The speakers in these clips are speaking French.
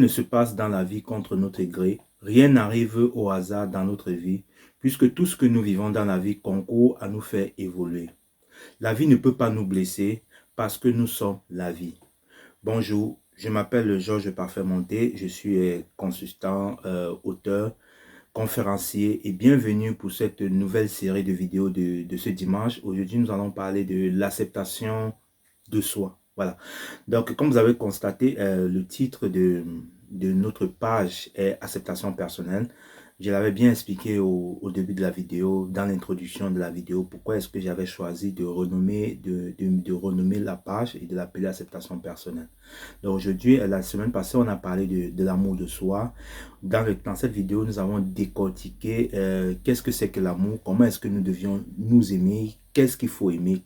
se passe dans la vie contre notre gré, rien n'arrive au hasard dans notre vie, puisque tout ce que nous vivons dans la vie concourt à nous faire évoluer. La vie ne peut pas nous blesser parce que nous sommes la vie. Bonjour, je m'appelle Georges Parfait-Monté, je suis consultant, auteur, conférencier et bienvenue pour cette nouvelle série de vidéos de ce dimanche. Aujourd'hui, nous allons parler de l'acceptation de soi. Voilà. Donc, comme vous avez constaté, le titre de notre page est acceptation personnelle. Je l'avais bien expliqué au début de la vidéo, dans l'introduction de la vidéo, pourquoi est-ce que j'avais choisi de renommer, renommer la page et de l'appeler acceptation personnelle. Donc aujourd'hui, la semaine passée, on a parlé de l'amour de soi. Dans cette vidéo, nous avons décortiqué qu'est-ce que c'est que l'amour, comment est-ce que nous devions nous aimer, qu'est-ce qu'il faut aimer,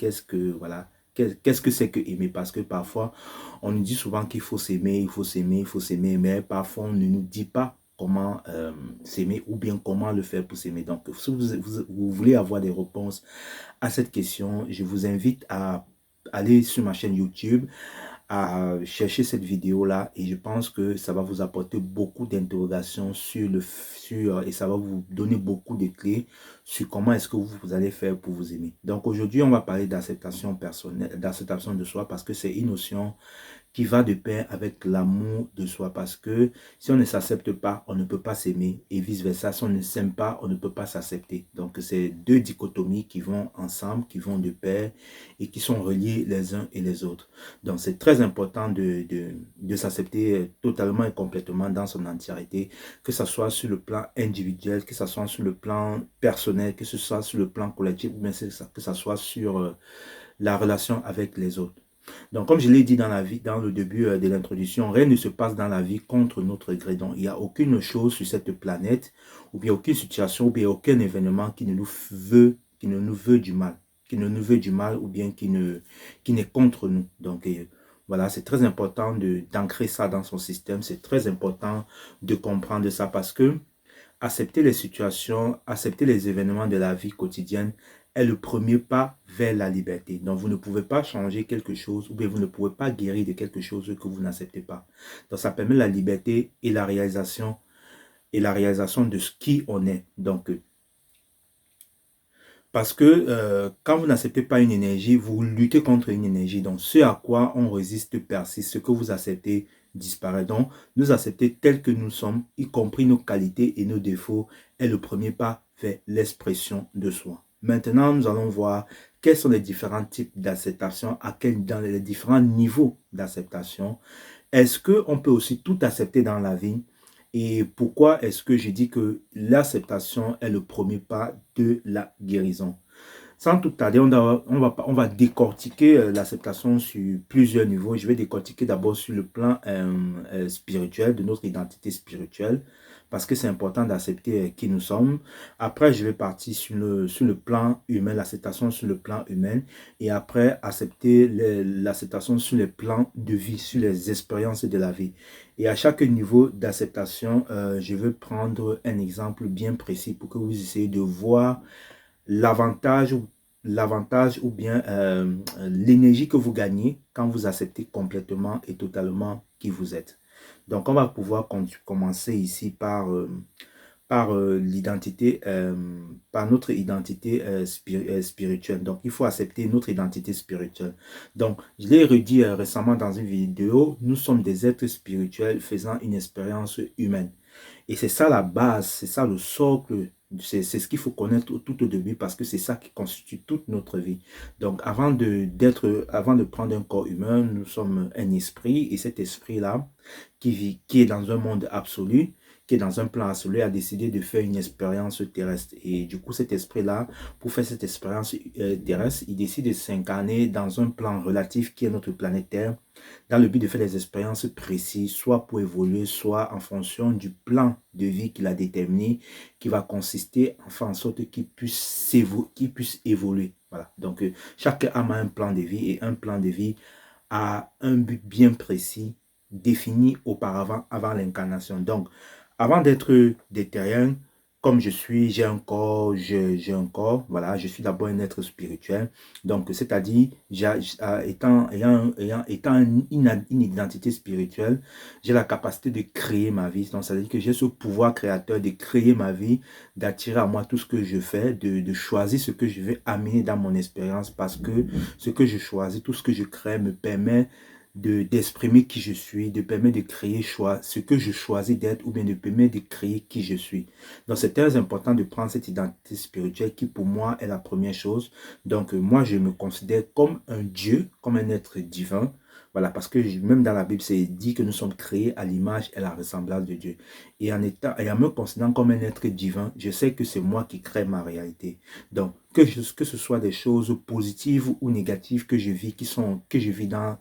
voilà. Qu'est-ce que c'est que aimer? Parce que parfois, on nous dit souvent qu'il faut s'aimer, il faut s'aimer, il faut s'aimer, mais parfois, on ne nous dit pas comment s'aimer ou bien comment le faire pour s'aimer. Donc, si vous voulez avoir des réponses à cette question, je vous invite à aller sur ma chaîne YouTube, à chercher cette vidéo là et je pense que ça va vous apporter beaucoup d'interrogations et ça va vous donner beaucoup de clés sur comment est-ce que vous allez faire pour vous aimer. Donc aujourd'hui on va parler d'acceptation personnelle, d'acceptation de soi parce que c'est une notion qui va de pair avec l'amour de soi. Parce que si on ne s'accepte pas, on ne peut pas s'aimer. Et vice-versa, si on ne s'aime pas, on ne peut pas s'accepter. Donc, c'est deux dichotomies qui vont ensemble, qui vont de pair et qui sont reliées les uns et les autres. Donc, c'est très important de s'accepter totalement et complètement dans son entièreté, que ce soit sur le plan individuel, que ce soit sur le plan personnel, que ce soit sur le plan collectif, ou bien que ce soit sur la relation avec les autres. Donc, comme je l'ai dit dans le début de l'introduction, rien ne se passe dans la vie contre notre gré. Donc, il n'y a aucune chose sur cette planète, ou bien aucune situation, ou bien aucun événement qui ne nous veut du mal, ou bien qui n'est contre nous. Donc, voilà, c'est très important d'ancrer ça dans son système. C'est très important de comprendre ça parce que accepter les situations, accepter les événements de la vie quotidienne est le premier pas vers la liberté. Donc, vous ne pouvez pas changer quelque chose ou bien vous ne pouvez pas guérir de quelque chose que vous n'acceptez pas. Donc, ça permet la liberté et la réalisation de ce qui on est. Donc, parce que quand vous n'acceptez pas une énergie, vous luttez contre une énergie. Donc, ce à quoi on résiste persiste. Ce que vous acceptez disparaît. Donc, nous accepter tel que nous sommes, y compris nos qualités et nos défauts, est le premier pas vers l'expression de soi. Maintenant, nous allons voir quels sont les différents types d'acceptation, dans les différents niveaux d'acceptation. Est-ce qu'on peut aussi tout accepter dans la vie? Et pourquoi est-ce que je dis que l'acceptation est le premier pas de la guérison? Sans tout tarder, on va décortiquer l'acceptation sur plusieurs niveaux. Je vais décortiquer d'abord sur le plan spirituel, de notre identité spirituelle, parce que c'est important d'accepter qui nous sommes. Après, je vais partir sur le plan humain, l'acceptation sur le plan humain, et après, accepter l'acceptation sur les plans de vie, sur les expériences de la vie. Et à chaque niveau d'acceptation, je vais prendre un exemple bien précis pour que vous essayez de voir l'avantage ou bien l'énergie que vous gagnez quand vous acceptez complètement et totalement qui vous êtes. Donc, on va pouvoir commencer ici par l'identité, par notre identité spirituelle. Donc, il faut accepter notre identité spirituelle. Donc, je l'ai redit récemment dans une vidéo, nous sommes des êtres spirituels faisant une expérience humaine. Et c'est ça la base, c'est ça le socle, c'est ce qu'il faut connaître tout au début parce que c'est ça qui constitue toute notre vie. Donc avant de prendre un corps humain, nous sommes un esprit et cet esprit-là qui est dans un monde absolu, qui est dans un plan absolu, a décidé de faire une expérience terrestre. Et du coup, cet esprit-là, pour faire cette expérience terrestre, il décide de s'incarner dans un plan relatif qui est notre planète Terre, dans le but de faire des expériences précises, soit pour évoluer, soit en fonction du plan de vie qu'il a déterminé, qui va consister à faire en sorte qu'il puisse évoluer. Voilà. Donc, chaque âme a un plan de vie et un plan de vie a un but bien précis, défini auparavant, avant l'incarnation. Donc, avant d'être des terriens, comme je suis, j'ai un corps, j'ai un corps, voilà, je suis d'abord un être spirituel. Donc, c'est-à-dire, étant une identité spirituelle, j'ai la capacité de créer ma vie. Donc, ça veut dire que j'ai ce pouvoir créateur de créer ma vie, d'attirer à moi tout ce que je fais, de choisir ce que je vais amener dans mon expérience parce que ce que je choisis, tout ce que je crée me permet d'exprimer qui je suis, de permettre de créer ce que je choisis d'être ou bien de permettre de créer qui je suis. Donc, c'est très important de prendre cette identité spirituelle qui, pour moi, est la première chose. Donc, moi, je me considère comme un Dieu, comme un être divin. Voilà, parce que même dans la Bible, c'est dit que nous sommes créés à l'image et la ressemblance de Dieu. Et en me considérant comme un être divin, je sais que c'est moi qui crée ma réalité. Donc, que ce soit des choses positives ou négatives que je vis, que je vis dans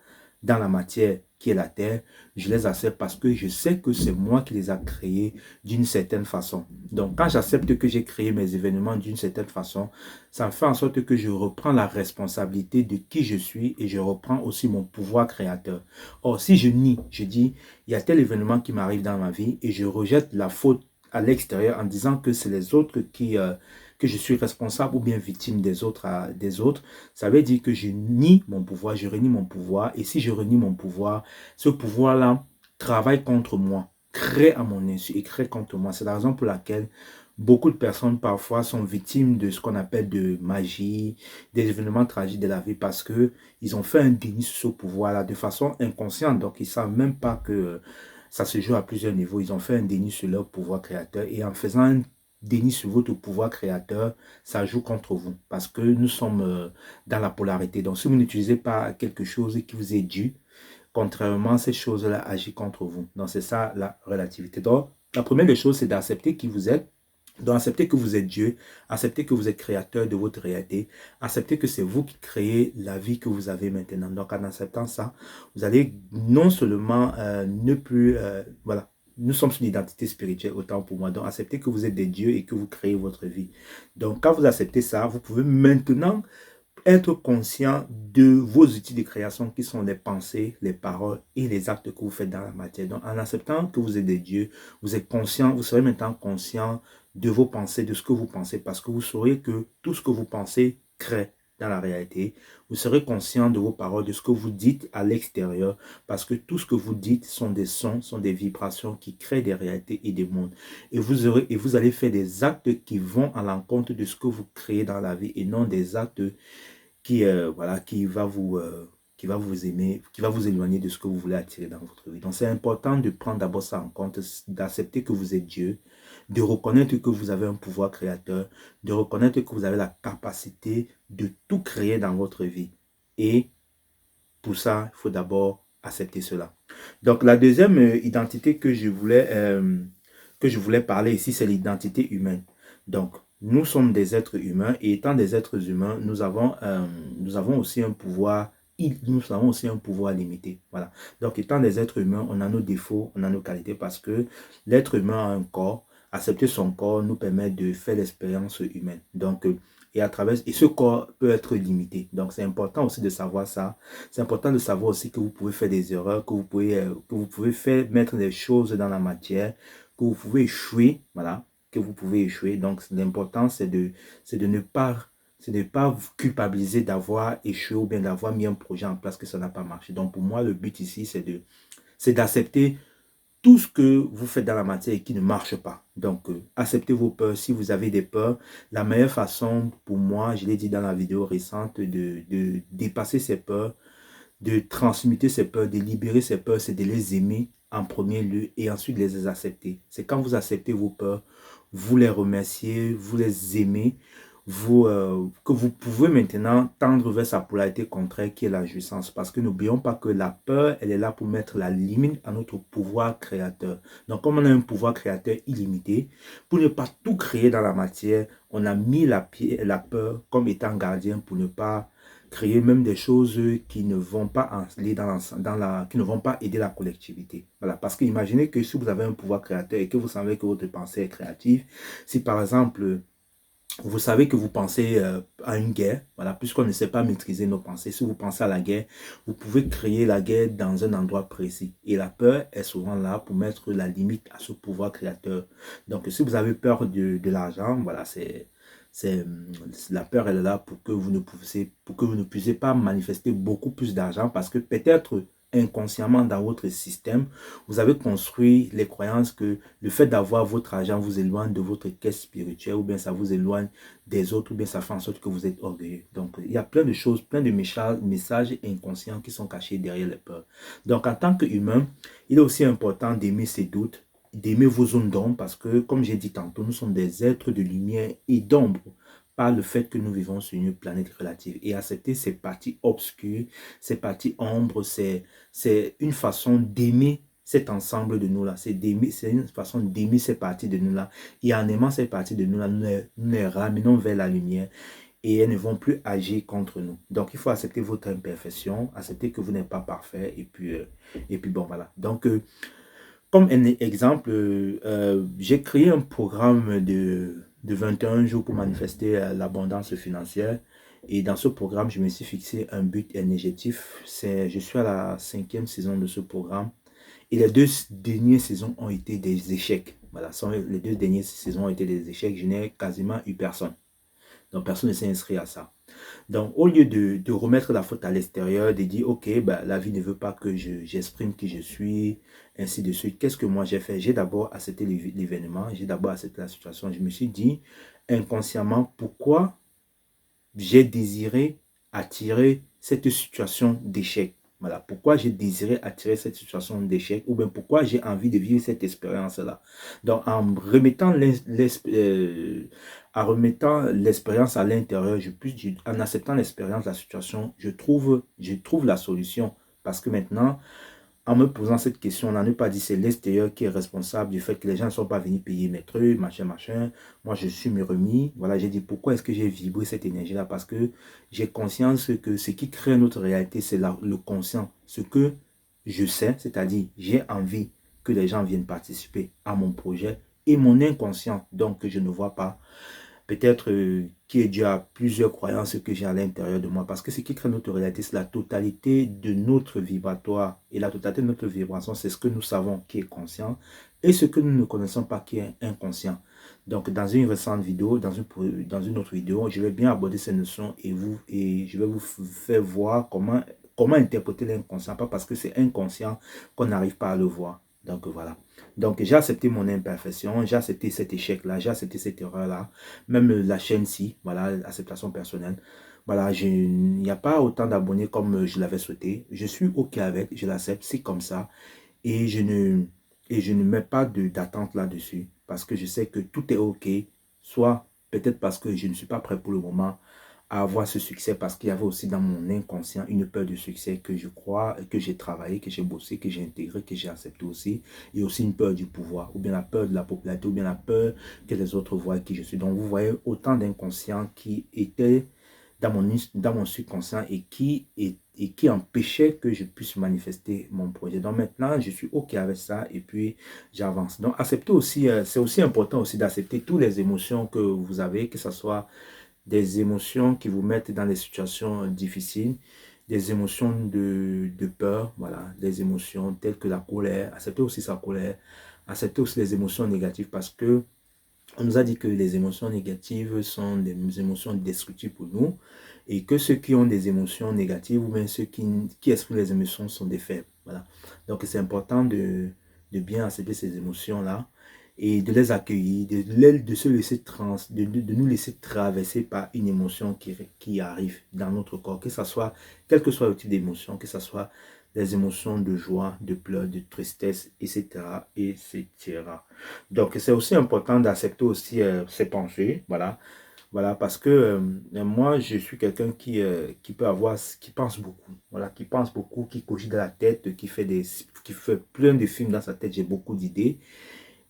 la matière qui est la terre, je les accepte parce que je sais que c'est moi qui les a créés d'une certaine façon. Donc, quand j'accepte que j'ai créé mes événements d'une certaine façon, ça fait en sorte que je reprends la responsabilité de qui je suis et je reprends aussi mon pouvoir créateur. Or, si je nie, je dis, il y a tel événement qui m'arrive dans ma vie et je rejette la faute à l'extérieur en disant que c'est les autres que je suis responsable ou bien victime des autres, ça veut dire que je nie mon pouvoir, je renie mon pouvoir. Et si je renie mon pouvoir, ce pouvoir-là travaille contre moi, crée à mon insu et crée contre moi. C'est la raison pour laquelle beaucoup de personnes parfois sont victimes de ce qu'on appelle de magie, des événements tragiques de la vie parce que ils ont fait un déni sur ce pouvoir-là de façon inconsciente. Donc, ils ne savent même pas que ça se joue à plusieurs niveaux. Ils ont fait un déni sur leur pouvoir créateur et en faisant un déni sur votre pouvoir créateur, ça joue contre vous parce que nous sommes dans la polarité. Donc, si vous n'utilisez pas quelque chose qui vous est dû, contrairement, ces choses-là agissent contre vous. Donc, c'est ça la relativité. Donc, la première des choses, c'est d'accepter qui vous êtes. Donc, accepter que vous êtes Dieu, accepter que vous êtes créateur de votre réalité, accepter que c'est vous qui créez la vie que vous avez maintenant. Donc, en acceptant ça, vous allez non seulement ne plus, voilà, nous sommes sur l'identité spirituelle, autant pour moi. Donc, accepter que vous êtes des dieux et que vous créez votre vie. Donc, quand vous acceptez ça, vous pouvez maintenant être conscient de vos outils de création qui sont les pensées, les paroles et les actes que vous faites dans la matière. Donc, en acceptant que vous êtes des dieux, vous êtes conscient, vous serez maintenant conscient de vos pensées, de ce que vous pensez, parce que vous saurez que tout ce que vous pensez crée dans la réalité. Vous serez conscient de vos paroles, de ce que vous dites à l'extérieur, parce que tout ce que vous dites sont des sons, sont des vibrations qui créent des réalités et des mondes. Et vous allez faire des actes qui vont à l'encontre de ce que vous créez dans la vie et non des actes voilà, qui va vous aimer, qui va vous éloigner de ce que vous voulez attirer dans votre vie. Donc, c'est important de prendre d'abord ça en compte, d'accepter que vous êtes Dieu, de reconnaître que vous avez un pouvoir créateur, de reconnaître que vous avez la capacité de tout créer dans votre vie. Et pour ça, il faut d'abord accepter cela. Donc, la deuxième identité que je voulais parler ici, c'est l'identité humaine. Donc, nous sommes des êtres humains et étant des êtres humains, nous avons aussi un pouvoir. Nous avons aussi un pouvoir limité. Voilà. Donc, étant des êtres humains, on a nos défauts, on a nos qualités parce que l'être humain a un corps. Accepter son corps nous permet de faire l'expérience humaine. Donc, et ce corps peut être limité. Donc, c'est important aussi de savoir ça. C'est important de savoir aussi que vous pouvez faire des erreurs, que vous pouvez mettre des choses dans la matière, que vous pouvez échouer, voilà, que vous pouvez échouer. Donc, l'important, c'est de ne pas vous culpabiliser d'avoir échoué ou bien d'avoir mis un projet en place que ça n'a pas marché. Donc, pour moi, le but ici, c'est d'accepter tout ce que vous faites dans la matière et qui ne marche pas. Donc, acceptez vos peurs. Si vous avez des peurs, la meilleure façon pour moi, je l'ai dit dans la vidéo récente, de dépasser ces peurs, de transmuter ces peurs, de libérer ces peurs, c'est de les aimer en premier lieu et ensuite de les accepter. C'est quand vous acceptez vos peurs, vous les remerciez, vous les aimez, que vous pouvez maintenant tendre vers sa polarité contraire qui est la jouissance. Parce que n'oublions pas que la peur, elle est là pour mettre la limite à notre pouvoir créateur. Donc, comme on a un pouvoir créateur illimité, pour ne pas tout créer dans la matière, on a mis la peur comme étant gardien pour ne pas créer même des choses qui ne vont pas qui ne vont pas aider la collectivité. Voilà, parce que imaginez que si vous avez un pouvoir créateur et que vous savez que votre pensée est créative, si par exemple Vous savez que vous pensez à une guerre, voilà, puisqu'on ne sait pas maîtriser nos pensées. Si vous pensez à la guerre, vous pouvez créer la guerre dans un endroit précis. Et la peur est souvent là pour mettre la limite à ce pouvoir créateur. Donc, si vous avez peur de l'argent, voilà, c'est la peur, elle est là pour que vous ne puissiez pas manifester beaucoup plus d'argent parce que peut-être inconsciemment dans votre système, vous avez construit les croyances que le fait d'avoir votre argent vous éloigne de votre quête spirituelle ou bien ça vous éloigne des autres ou bien ça fait en sorte que vous êtes orgueilleux. Donc, il y a plein de choses, plein de messages inconscients qui sont cachés derrière les peurs. Donc, en tant qu'humain, il est aussi important d'aimer ses doutes, d'aimer vos zones d'ombre parce que, comme j'ai dit tantôt, nous sommes des êtres de lumière et d'ombre par le fait que nous vivons sur une planète relative et accepter ces parties obscures, ces parties ombres, c'est une façon d'aimer cet ensemble de nous-là. C'est une façon d'aimer ces parties de nous-là. Et en aimant ces parties de nous-là, nous les ramenons vers la lumière et elles ne vont plus agir contre nous. Donc, il faut accepter votre imperfection, accepter que vous n'êtes pas parfait et puis bon, voilà. Donc, comme un exemple, j'ai créé un programme de 21 jours pour manifester l'abondance financière. Et dans ce programme, je me suis fixé un but énergétique. Je suis à la 5e saison de ce programme. Et les 2 dernières saisons ont été des échecs. Voilà, les 2 dernières saisons ont été des échecs. Je n'ai quasiment eu personne. Donc, personne ne s'est inscrit à ça. Donc, au lieu de remettre la faute à l'extérieur, de dire, OK, bah, la vie ne veut pas que j'exprime qui je suis, ainsi de suite, qu'est-ce que moi j'ai fait? J'ai d'abord accepté l'événement, j'ai d'abord accepté la situation. Je me suis dit, inconsciemment, pourquoi j'ai désiré attirer cette situation d'échec. Voilà, pourquoi j'ai désiré attirer cette situation d'échec ou bien pourquoi j'ai envie de vivre cette expérience-là. Donc, en remettant l'expérience à l'intérieur, en acceptant l'expérience, la situation, je trouve la solution. Parce que maintenant, en me posant cette question, on n'a pas dit c'est l'extérieur qui est responsable du fait que les gens ne sont pas venus payer mes trucs, machin, machin. Moi, je suis me remis. Voilà, j'ai dit pourquoi est-ce que j'ai vibré cette énergie-là? Parce que j'ai conscience que ce qui crée notre réalité, c'est le conscient. Ce que je sais, c'est-à-dire j'ai envie que les gens viennent participer à mon projet et mon inconscient, donc que je ne vois pas, peut-être qui est dû à plusieurs croyances que j'ai à l'intérieur de moi. Parce que ce qui crée notre réalité, c'est la totalité de notre vibratoire. Et la totalité de notre vibration, c'est ce que nous savons qui est conscient et ce que nous ne connaissons pas qui est inconscient. Donc, dans une récente vidéo, dans une autre vidéo, je vais bien aborder ces notions et je vais vous faire voir comment interpréter l'inconscient. Pas parce que c'est inconscient qu'on n'arrive pas à le voir. Donc, voilà. Donc, j'ai accepté mon imperfection, j'ai accepté cet échec-là, j'ai accepté cette erreur-là. Même la chaîne-ci, voilà, acceptation personnelle. Voilà, il n'y a pas autant d'abonnés comme je l'avais souhaité. Je suis OK avec, je l'accepte, c'est comme ça. Et je ne mets pas d'attente là-dessus parce que je sais que tout est OK. Soit peut-être parce que je ne suis pas prêt pour le moment à avoir ce succès parce qu'il y avait aussi dans mon inconscient une peur de succès que je crois, que j'ai travaillé, que j'ai bossé, que j'ai intégré, que j'ai accepté aussi. Et aussi une peur du pouvoir, ou bien la peur de la popularité, ou bien la peur que les autres voient qui je suis. Donc vous voyez autant d'inconscients qui étaient dans mon subconscient et qui empêchait que je puisse manifester mon projet. Donc maintenant, je suis OK avec ça et puis j'avance. Donc accepter aussi, c'est aussi important aussi d'accepter toutes les émotions que vous avez, que ce soit des émotions qui vous mettent dans des situations difficiles, des émotions de peur, voilà, des émotions telles que la colère, accepter aussi sa colère, accepter aussi les émotions négatives parce que on nous a dit que les émotions négatives sont des émotions destructives pour nous et que ceux qui ont des émotions négatives ou même ceux qui expriment les émotions sont des faibles. Voilà. Donc c'est important de bien accepter ces émotions-là et de les accueillir, de se laisser de nous laisser traverser par une émotion qui arrive dans notre corps, que ce soit, quel que soit le type d'émotion, que ce soit des émotions de joie, de pleurs, de tristesse, etc., etc. Donc, c'est aussi important d'accepter aussi ses pensées, voilà. Voilà, parce que moi, je suis quelqu'un qui peut avoir, qui pense beaucoup, voilà, qui pense beaucoup, qui cogite dans la tête, qui fait plein de films dans sa tête, j'ai beaucoup d'idées.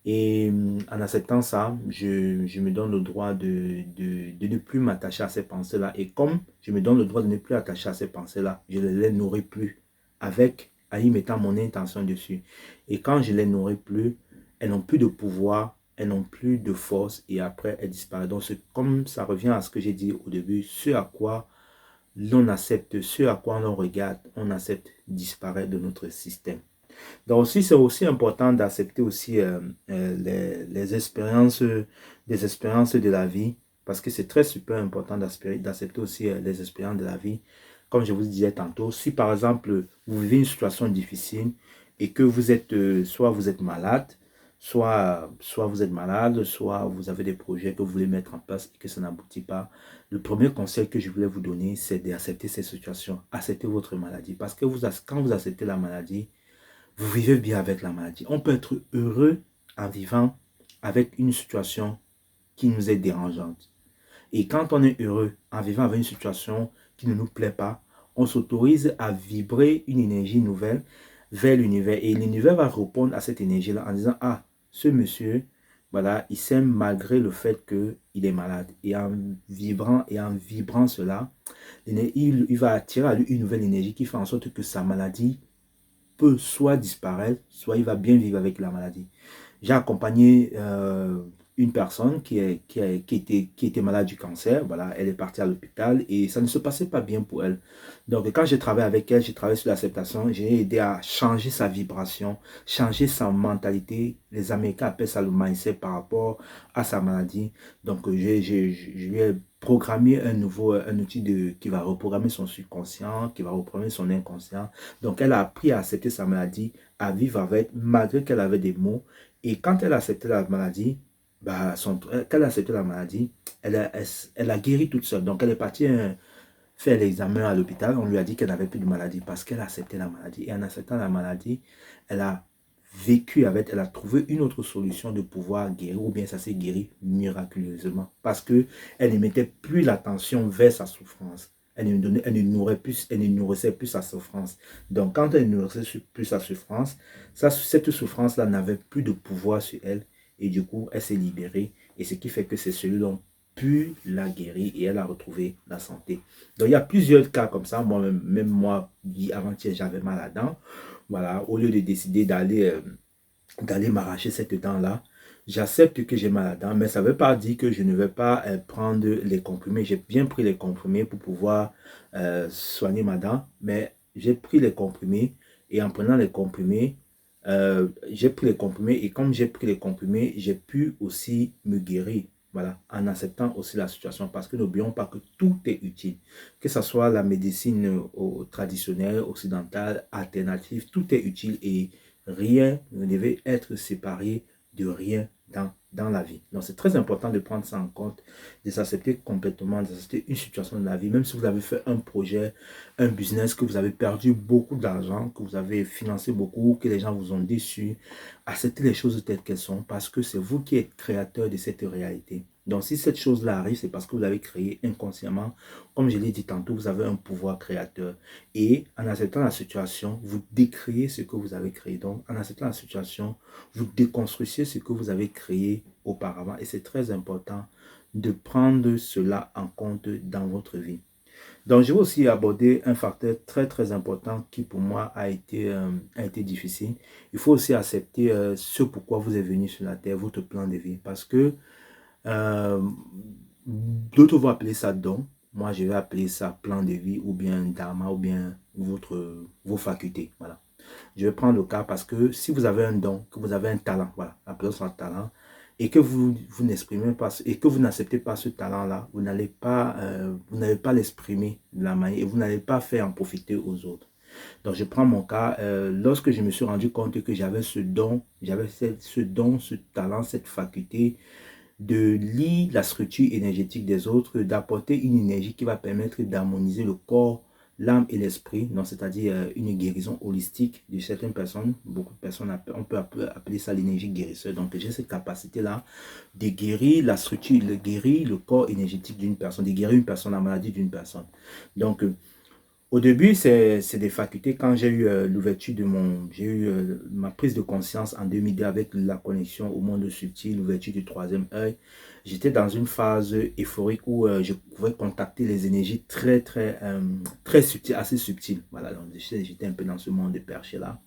Et en acceptant ça, je me donne le droit de ne plus m'attacher à ces pensées-là. Et comme je me donne le droit de ne plus attacher à ces pensées-là, je ne les nourris plus en y mettant mon intention dessus. Et quand je les nourris plus, elles n'ont plus de pouvoir elles n'ont plus de force et après elles disparaissent. Donc comme ça revient à ce que j'ai dit au début, ce à quoi l'on accepte, ce à quoi l'on regarde, on accepte disparaît de notre système. Donc aussi, c'est aussi important d'accepter aussi les expériences, des expériences de la vie, parce que c'est très super important d'accepter aussi les expériences de la vie. Comme je vous disais tantôt, si par exemple vous vivez une situation difficile et que vous êtes, soit vous êtes malade, soit vous êtes malade, soit vous avez des projets que vous voulez mettre en place et que ça n'aboutit pas, le premier conseil que je voulais vous donner, c'est d'accepter ces situations, accepter votre maladie. Parce que quand vous acceptez la maladie, vous vivez bien avec la maladie. On peut être heureux en vivant avec une situation qui nous est dérangeante. Et quand on est heureux en vivant avec une situation qui ne nous plaît pas, on s'autorise à vibrer une énergie nouvelle vers l'univers. Et l'univers va répondre à cette énergie-là en disant, ah, ce monsieur, voilà, il s'aime malgré le fait qu'il est malade. Et en vibrant cela, il va attirer à lui une nouvelle énergie qui fait en sorte que sa maladie peut soit disparaître, soit il va bien vivre avec la maladie. J'ai accompagné une personne qui était malade du cancer. Voilà, elle est partie à l'hôpital et ça ne se passait pas bien pour elle. Donc, quand j'ai travaillé avec elle, j'ai travaillé sur l'acceptation, j'ai aidé à changer sa vibration, changer sa mentalité. Les Américains appellent ça le mindset par rapport à sa maladie. Donc, je lui ai programmé un outil qui va reprogrammer son subconscient, qui va reprogrammer son inconscient. Donc, elle a appris à accepter sa maladie, à vivre avec, malgré qu'elle avait des maux. Et quand elle a accepté la maladie, bah, quand elle a accepté la maladie, elle a guéri toute seule. Donc, elle est partie faire l'examen à l'hôpital. On lui a dit qu'elle n'avait plus de maladie parce qu'elle a accepté la maladie. Et en acceptant la maladie, elle a vécu avec, elle a trouvé une autre solution de pouvoir guérir, ou bien ça s'est guéri miraculeusement. Parce qu'elle ne mettait plus l'attention vers sa souffrance. Elle ne nourrissait plus sa souffrance. Donc, quand elle ne nourrissait plus sa souffrance, cette souffrance-là n'avait plus de pouvoir sur elle. Et du coup, elle s'est libérée. Et ce qui fait que ces cellules ont pu la guérir et elle a retrouvé la santé. Donc, il y a plusieurs cas comme ça. Même moi, avant-hier, j'avais mal à la dent. Voilà, au lieu de décider d'aller m'arracher cette dent-là, j'accepte que j'ai mal à la dent, mais ça ne veut pas dire que je ne vais pas prendre les comprimés. J'ai bien pris les comprimés pour pouvoir soigner ma dent, mais j'ai pris les comprimés et en prenant les comprimés, j'ai pris les comprimés et comme j'ai pris les comprimés, j'ai pu aussi me guérir. Voilà, en acceptant aussi la situation, parce que n'oublions pas que tout est utile, que ce soit la médecine traditionnelle, occidentale, alternative, tout est utile et rien ne devait être séparé de rien dans la vie. Donc, c'est très important de prendre ça en compte, de s'accepter complètement, d'accepter une situation de la vie, même si vous avez fait un projet, un business, que vous avez perdu beaucoup d'argent, que vous avez financé beaucoup, que les gens vous ont déçu. Acceptez les choses telles qu'elles sont parce que c'est vous qui êtes créateur de cette réalité. Donc, si cette chose-là arrive, c'est parce que vous avez créé inconsciemment. Comme je l'ai dit tantôt, vous avez un pouvoir créateur. Et en acceptant la situation, vous décréez ce que vous avez créé. Donc, en acceptant la situation, vous déconstruisez ce que vous avez créé auparavant. Et c'est très important de prendre cela en compte dans votre vie. Donc, je vais aussi aborder un facteur très, très important qui, pour moi, a été difficile. Il faut aussi accepter ce pourquoi vous êtes venu sur la terre, votre plan de vie. Parce que euh, d'autres vont appeler ça don. Moi, je vais appeler ça plan de vie ou bien dharma ou bien vos facultés. Voilà. Je vais prendre le cas parce que si vous avez un don, que vous avez un talent, voilà, appelons ça un talent, et que vous n'exprimez pas, et que vous n'acceptez pas ce talent-là, vous n'allez pas l'exprimer de la manière, et vous n'allez pas faire en profiter aux autres. Donc, je prends mon cas, lorsque je me suis rendu compte que j'avais ce don, ce talent, cette faculté de lire la structure énergétique des autres, d'apporter une énergie qui va permettre d'harmoniser le corps, l'âme et l'esprit, c'est-à-dire une guérison holistique de certaines personnes. Beaucoup de personnes, on peut appeler ça l'énergie guérisseur. Donc, j'ai cette capacité-là de guérir la structure, de guérir le corps énergétique d'une personne, de guérir une personne, la maladie d'une personne. Donc, au début, c'est des facultés. Quand j'ai eu l'ouverture j'ai eu ma prise de conscience en 2002 avec la connexion au monde subtil, l'ouverture du troisième œil. J'étais dans une phase euphorique où je pouvais contacter les énergies très subtiles, assez subtiles. Voilà, donc j'étais un peu dans ce monde de perché là.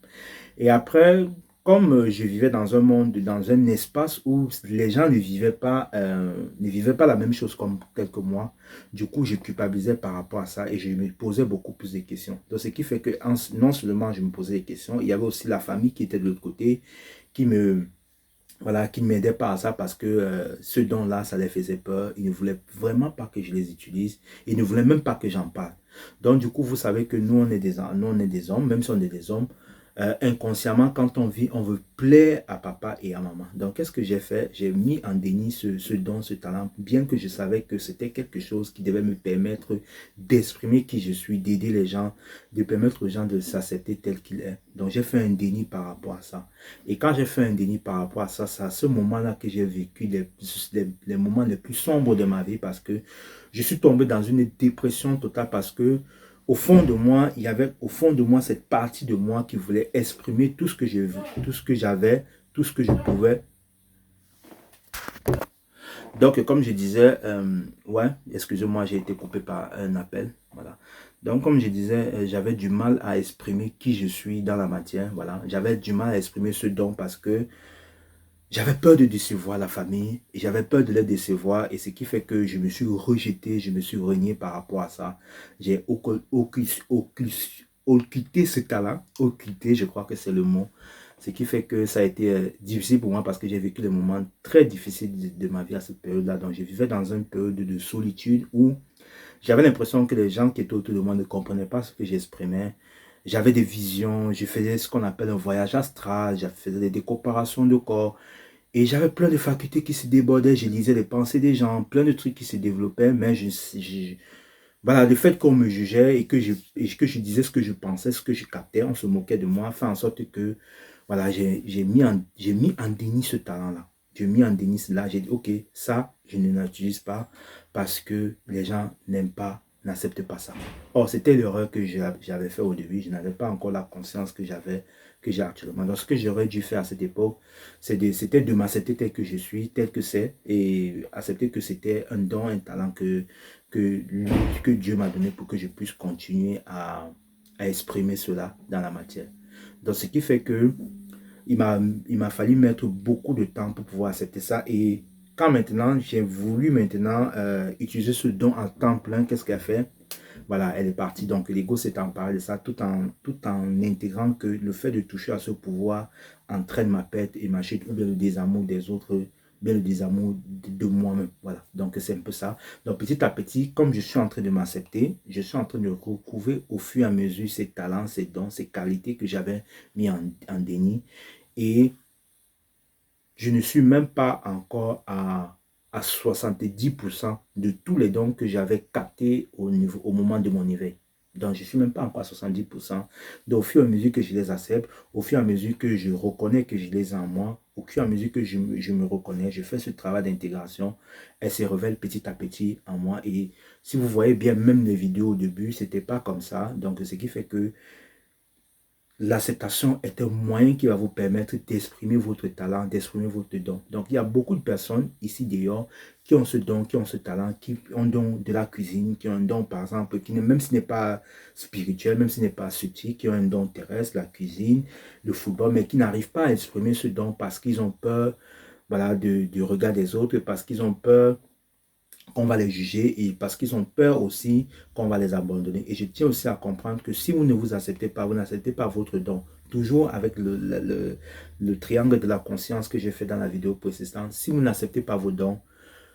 Et après, comme je vivais dans un monde, dans un espace où les gens ne vivaient pas la même chose comme tel que moi, du coup, je culpabilisais par rapport à ça et je me posais beaucoup plus de questions. Donc, ce qui fait que non seulement je me posais des questions, il y avait aussi la famille qui était de l'autre côté, qui me, voilà, qui ne m'aidaient pas à ça parce que ce don-là, ça les faisait peur. Ils ne voulaient vraiment pas que je les utilise. Ils ne voulaient même pas que j'en parle. Donc, du coup, vous savez que nous, on est des hommes, même si on est des hommes, inconsciemment, quand on vit, on veut plaire à papa et à maman. Donc, qu'est-ce que j'ai fait? J'ai mis en déni ce don, ce talent, bien que je savais que c'était quelque chose qui devait me permettre d'exprimer qui je suis, d'aider les gens, de permettre aux gens de s'accepter tel qu'il est. Donc, j'ai fait un déni par rapport à ça. Et quand j'ai fait un déni par rapport à ça, c'est à ce moment-là que j'ai vécu les moments les plus sombres de ma vie parce que je suis tombé dans une dépression totale parce que au fond de moi, il y avait au fond de moi cette partie de moi qui voulait exprimer tout ce que j'ai vu, tout ce que j'avais, tout ce que je pouvais. Donc, comme je disais, ouais, excusez-moi, j'ai été coupé par un appel. Voilà. Donc, comme je disais, j'avais du mal à exprimer qui je suis dans la matière. Voilà. J'avais du mal à exprimer ce don parce que j'avais peur de décevoir la famille et j'avais peur de les décevoir et ce qui fait que je me suis rejeté, je me suis renié par rapport à ça. J'ai occulté ce talent, occulté, je crois que c'est le mot. Ce qui fait que ça a été difficile pour moi parce que j'ai vécu des moments très difficiles de ma vie à cette période-là. Donc je vivais dans une période de solitude où j'avais l'impression que les gens qui étaient autour de moi ne comprenaient pas ce que j'exprimais. J'avais des visions, je faisais ce qu'on appelle un voyage astral, je faisais des décorations de corps. Et j'avais plein de facultés qui se débordaient, je lisais les pensées des gens, plein de trucs qui se développaient, mais voilà, le fait qu'on me jugeait et que je disais ce que je pensais, ce que je captais, on se moquait de moi, fait en sorte que, voilà, j'ai mis en déni ce talent-là. J'ai mis en déni cela, j'ai dit, ok, ça, je ne l'utilise pas parce que les gens n'aiment pas, n'acceptent pas ça. Or, c'était l'erreur que j'avais fait au début, je n'avais pas encore la conscience que j'ai actuellement. Donc, ce que j'aurais dû faire à cette époque, c'était de m'accepter tel que je suis, tel que c'est, et accepter que c'était un don, un talent que Dieu m'a donné pour que je puisse continuer à exprimer cela dans la matière. Donc, ce qui fait que il m'a fallu mettre beaucoup de temps pour pouvoir accepter ça. Et quand maintenant, j'ai voulu maintenant utiliser ce don en temps plein, qu'est-ce qu'elle a fait? Voilà, elle est partie. Donc, l'ego s'est emparé de ça tout en intégrant que le fait de toucher à ce pouvoir entraîne ma perte et ma chute, ou bien le désamour des autres, bien le désamour de moi-même. Voilà, donc c'est un peu ça. Donc, petit à petit, comme je suis en train de m'accepter, je suis en train de retrouver au fur et à mesure ces talents, ces dons, ces qualités que j'avais mis en déni. Et je ne suis même pas encore à 70% de tous les dons que j'avais captés au moment de mon éveil. Donc, je ne suis même pas encore à 70%. Donc, au fur et à mesure que je les accepte, au fur et à mesure que je reconnais que je les ai en moi, au fur et à mesure que je me reconnais, je fais ce travail d'intégration, elle se révèle petit à petit en moi. Et si vous voyez bien, même les vidéos au début, ce n'était pas comme ça. Donc, ce qui fait que l'acceptation est un moyen qui va vous permettre d'exprimer votre talent, d'exprimer votre don. Donc, il y a beaucoup de personnes ici dehors qui ont ce don, qui ont ce talent, qui ont un don de la cuisine, qui ont un don, par exemple, qui même si ce n'est pas spirituel, même si ce n'est pas subtil, qui ont un don terrestre, la cuisine, le football, mais qui n'arrivent pas à exprimer ce don parce qu'ils ont peur, voilà, du regard des autres, parce qu'ils ont peur qu'on va les juger et parce qu'ils ont peur aussi qu'on va les abandonner. Et je tiens aussi à comprendre que si vous ne vous acceptez pas, vous n'acceptez pas votre don, toujours avec le triangle de la conscience que j'ai fait dans la vidéo précédente, si vous n'acceptez pas vos dons,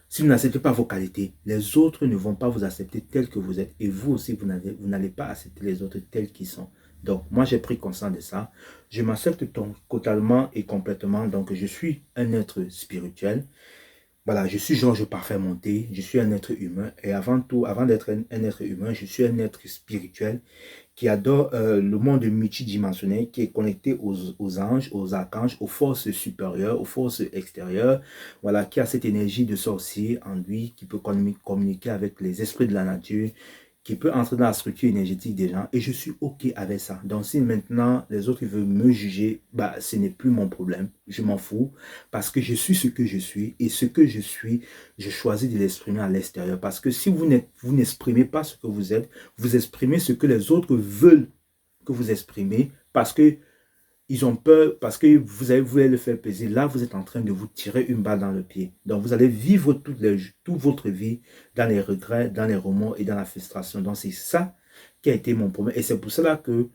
si vous n'acceptez pas vos qualités, les autres ne vont pas vous accepter tels que vous êtes et vous aussi, vous n'allez pas accepter les autres tels qu'ils sont. Donc, moi, j'ai pris conscience de ça. Je m'accepte totalement et complètement. Donc, je suis un être spirituel. Voilà, je suis Georges Parfait Monté, je suis un être humain et avant tout, avant d'être un être humain, je suis un être spirituel qui adore le monde multidimensionnel, qui est connecté aux anges, aux archanges, aux forces supérieures, aux forces extérieures, voilà, qui a cette énergie de sorcier en lui, qui peut communiquer avec les esprits de la nature, qui peut entrer dans la structure énergétique des gens et je suis OK avec ça. Donc si maintenant les autres veulent me juger, bah ce n'est plus mon problème, je m'en fous parce que je suis ce que je suis et ce que je suis, je choisis de l'exprimer à l'extérieur parce que si vous n'exprimez pas ce que vous êtes, vous exprimez ce que les autres veulent que vous exprimez parce que Ils ont peur parce que vous avez voulu le faire peser. Là, vous êtes en train de vous tirer une balle dans le pied. Donc, vous allez vivre toute votre vie dans les regrets, dans les remords et dans la frustration. Donc, c'est ça qui a été mon problème. Et c'est pour cela que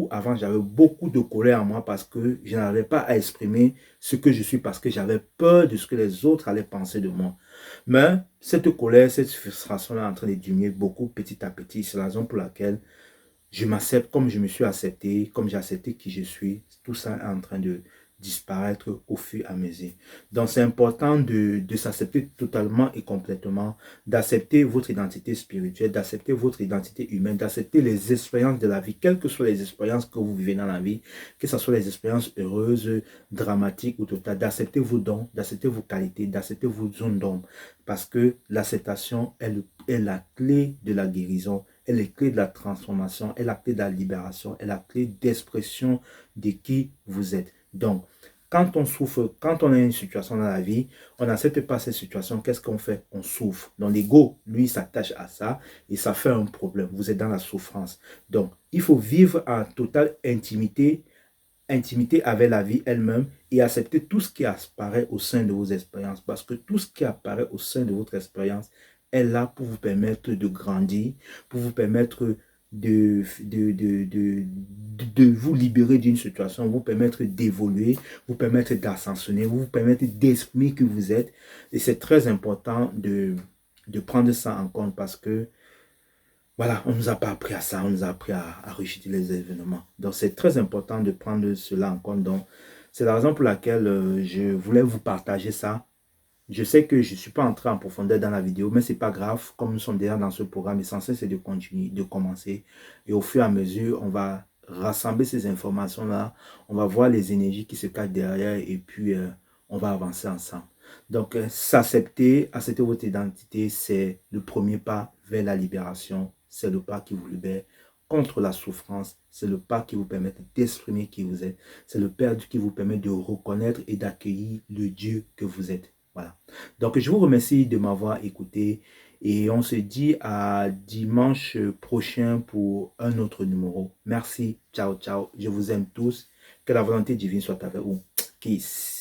avant, j'avais beaucoup de colère en moi parce que je n'arrivais pas à exprimer ce que je suis parce que j'avais peur de ce que les autres allaient penser de moi. Mais cette colère, cette frustration est en train de diminuer beaucoup petit à petit. C'est la raison pour laquelle je m'accepte comme je me suis accepté, comme j'ai accepté qui je suis. Tout ça est en train de disparaître au fur et à mesure. Donc, c'est important de s'accepter totalement et complètement, d'accepter votre identité spirituelle, d'accepter votre identité humaine, d'accepter les expériences de la vie, quelles que soient les expériences que vous vivez dans la vie, que ce soit les expériences heureuses, dramatiques ou totales, d'accepter vos dons, d'accepter vos qualités, d'accepter vos zones d'ombre. Parce que l'acceptation est la clé de la guérison, est la clé de la transformation, est la clé de la libération, est la clé d'expression de qui vous êtes. Donc, quand on souffre, quand on a une situation dans la vie, on n'accepte pas cette situation, qu'est-ce qu'on fait? On souffre. Donc, l'ego, lui, s'attache à ça et ça fait un problème. Vous êtes dans la souffrance. Donc, il faut vivre en totale intimité avec la vie elle-même et accepter tout ce qui apparaît au sein de vos expériences. Parce que tout ce qui apparaît au sein de votre expérience est là pour vous permettre de grandir, pour vous permettre de vous libérer d'une situation, vous permettre d'évoluer, vous permettre d'ascensionner, vous permettre d'exprimer qui vous êtes. Et c'est très important de prendre ça en compte parce que voilà, on ne nous a pas appris à ça, on nous a appris à rejeter les événements. Donc, c'est très important de prendre cela en compte. Donc, c'est la raison pour laquelle je voulais vous partager ça. Je sais que je ne suis pas entré en profondeur dans la vidéo, mais ce n'est pas grave. Comme nous sommes déjà dans ce programme, l'essentiel, c'est de continuer, de commencer. Et au fur et à mesure, on va rassembler ces informations-là. On va voir les énergies qui se cachent derrière et puis on va avancer ensemble. Donc, s'accepter, accepter votre identité, c'est le premier pas vers la libération. C'est le pas qui vous libère contre la souffrance. C'est le pas qui vous permet d'exprimer qui vous êtes. C'est le pas qui vous permet de reconnaître et d'accueillir le Dieu que vous êtes. Voilà. Donc, je vous remercie de m'avoir écouté et on se dit à dimanche prochain pour un autre numéro. Merci. Ciao, ciao. Je vous aime tous. Que la volonté divine soit avec vous. Peace.